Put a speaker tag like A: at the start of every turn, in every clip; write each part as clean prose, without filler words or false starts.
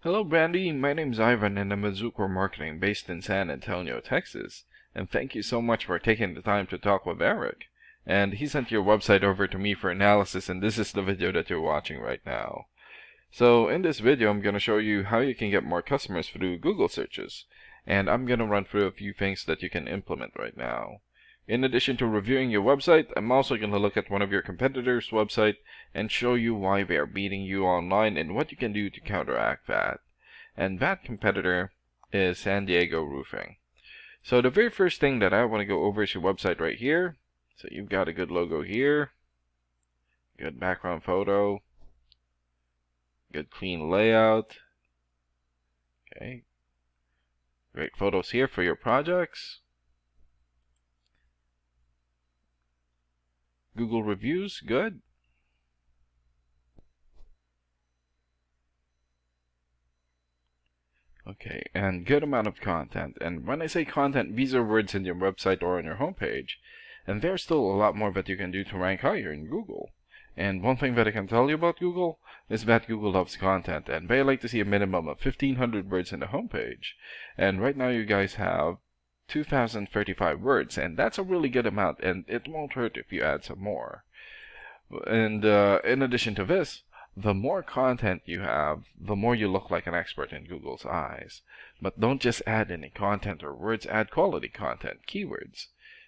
A: Hello Brandy, my name's Ivan and I'm a Zucor Marketing based in San Antonio, Texas. And thank you so much for taking the time to talk with Eric. And he sent your website over to me for analysis, and this is the video that you're watching right now. So in this video I'm going to show you how you can get more customers through Google searches. And I'm going to run through a few things that you can implement right now. In addition to reviewing your website, I'm also going to look at one of your competitors' website and show you why they are beating you online and what you can do to counteract that. And that competitor is San Diego Roofing. So the very first thing that I want to go over is your website right here. So you've got a good logo here, good background photo, good clean layout. Okay, great photos here for your projects. Google reviews, good. Okay, and good amount of content. And when I say content, these are words in your website or on your homepage. And there's still a lot more that you can do to rank higher in Google. And one thing that I can tell you about Google is that Google loves content, and they like to see a minimum of 1,500 words in the homepage. And right now you guys have 2,035 words, and that's a really good amount, and it won't hurt if you add some more. And in addition to this, the more content you have, the more you look like an expert in Google's eyes. But don't just add any content or words, add quality content, keywords.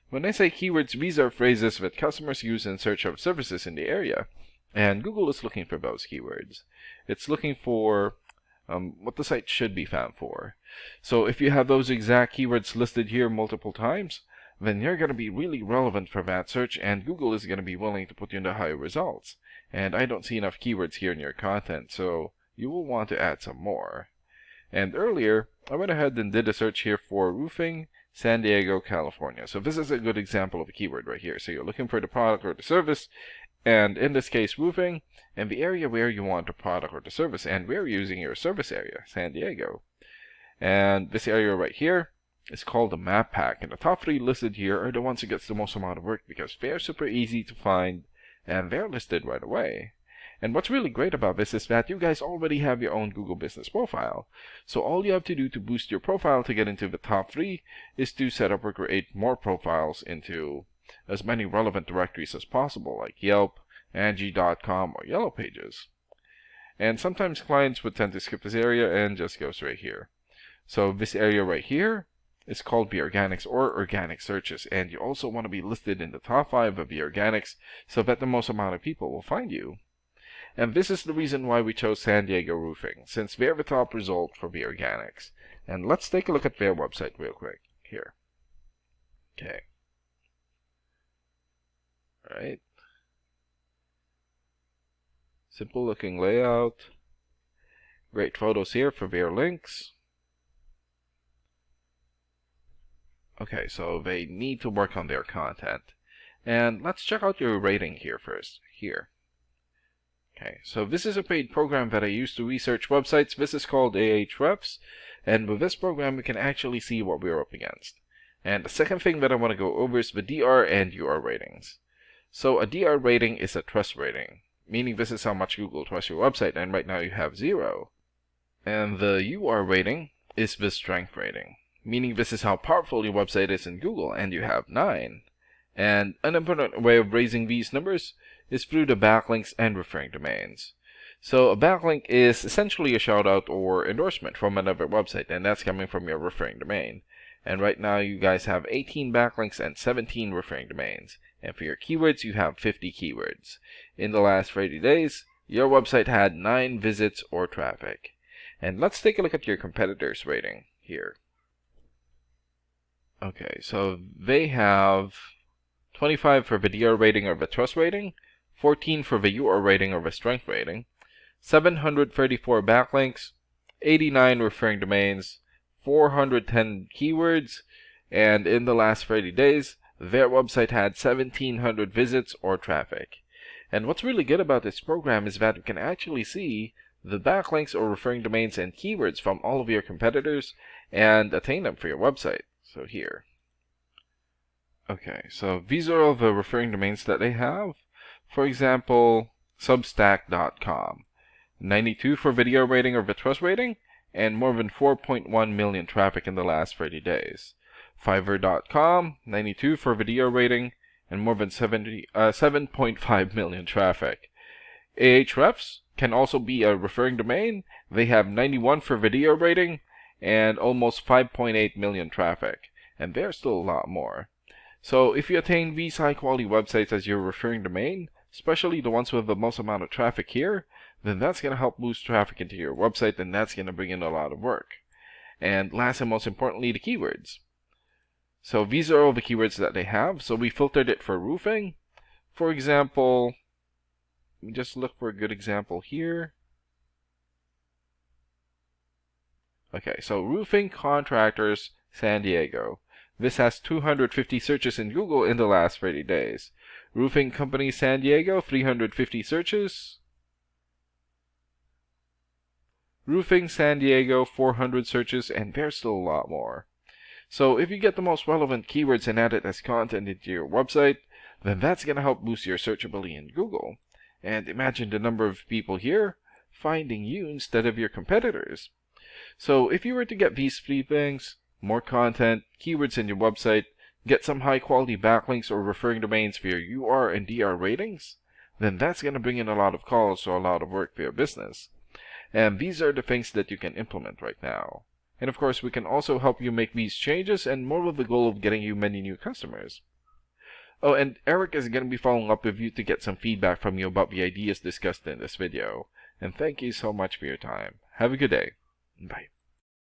A: When I say keywords, these are phrases that customers use in search of services in the area, and Google is looking for those keywords. It's looking for what the site should be found for. So if you have those exact keywords listed here multiple times, then you're going to be really relevant for that search, and Google is going to be willing to put you into higher results. And I don't see enough keywords here in your content, so you will want to add some more. And earlier, I went ahead and did a search here for roofing, San Diego, California. So this is a good example of a keyword right here. So you're looking for the product or the service, and in this case roofing, and the area where you want the product or the service, and we're using your service area, San Diego. And this area right here is called the map pack, and the top 3 listed here are the ones who gets the most amount of work because they're super easy to find and they're listed right away. And what's really great about this is that you guys already have your own Google business profile. So all you have to do to boost your profile to get into the top 3 is to set up or create more profiles into as many relevant directories as possible, like Yelp, Angie.com, or Yellow Pages. And sometimes clients would tend to skip this area and just go straight here. So this area right here is called the organics or organic searches, and you also want to be listed in the top 5 of the organics so that the most amount of people will find you. And this is the reason why we chose San Diego Roofing, since they're the top result for the organics. And let's take a look at their website real quick here. Okay. Alright. Simple looking layout. Great photos here for their links. Okay, so they need to work on their content. And let's check out your rating here first. Here. Okay, so this is a paid program that I use to research websites. This is called Ahrefs, and with this program we can actually see what we're up against. And the second thing that I want to go over is the DR and UR ratings. So a DR rating is a trust rating, meaning this is how much Google trusts your website, and right now you have 0. And the UR rating is the strength rating, meaning this is how powerful your website is in Google, and you have 9. And an important way of raising these numbers is through the backlinks and referring domains. So a backlink is essentially a shout out or endorsement from another website, and that's coming from your referring domain. And right now you guys have 18 backlinks and 17 referring domains. And for your keywords you have 50 keywords. In the last 30 days, your website had 9 visits or traffic. And let's take a look at your competitors' rating here. Okay, so they have 25 for the DR rating or the trust rating, 14 for the UR rating or the strength rating, 734 backlinks, 89 referring domains, 410 keywords, and in the last 30 days, their website had 1,700 visits or traffic. And what's really good about this program is that you can actually see the backlinks or referring domains and keywords from all of your competitors and attain them for your website. So here. Okay, so these are all the referring domains that they have. For example, substack.com. 92 for video rating or Vitros rating, and more than 4.1 million traffic in the last 30 days. Fiverr.com, 92 for video rating, and more than 7.5 million traffic. Ahrefs can also be a referring domain. They have 91 for video rating and almost 5.8 million traffic, and there's still a lot more. So if you attain these high quality websites as your referring domain, especially the ones with the most amount of traffic here, then that's going to help boost traffic into your website, and that's going to bring in a lot of work. And last and most importantly, the keywords. So these are all the keywords that they have. So we filtered it for roofing. For example, just look for a good example here. Okay, so roofing contractors, San Diego. This has 250 searches in Google in the last 30 days. Roofing company San Diego, 350 searches. Roofing San Diego, 400 searches, and there's still a lot more. So if you get the most relevant keywords and add it as content into your website, then that's going to help boost your searchability in Google. And imagine the number of people here finding you instead of your competitors. So if you were to get these 3 things, more content, keywords in your website, get some high quality backlinks or referring domains for your UR and DR ratings, then that's going to bring in a lot of calls or a lot of work for your business. And these are the things that you can implement right now. And of course, we can also help you make these changes, and more with the goal of getting you many new customers. Oh, and Eric is going to be following up with you to get some feedback from you about the ideas discussed in this video. And thank you so much for your time. Have a good day. Bye.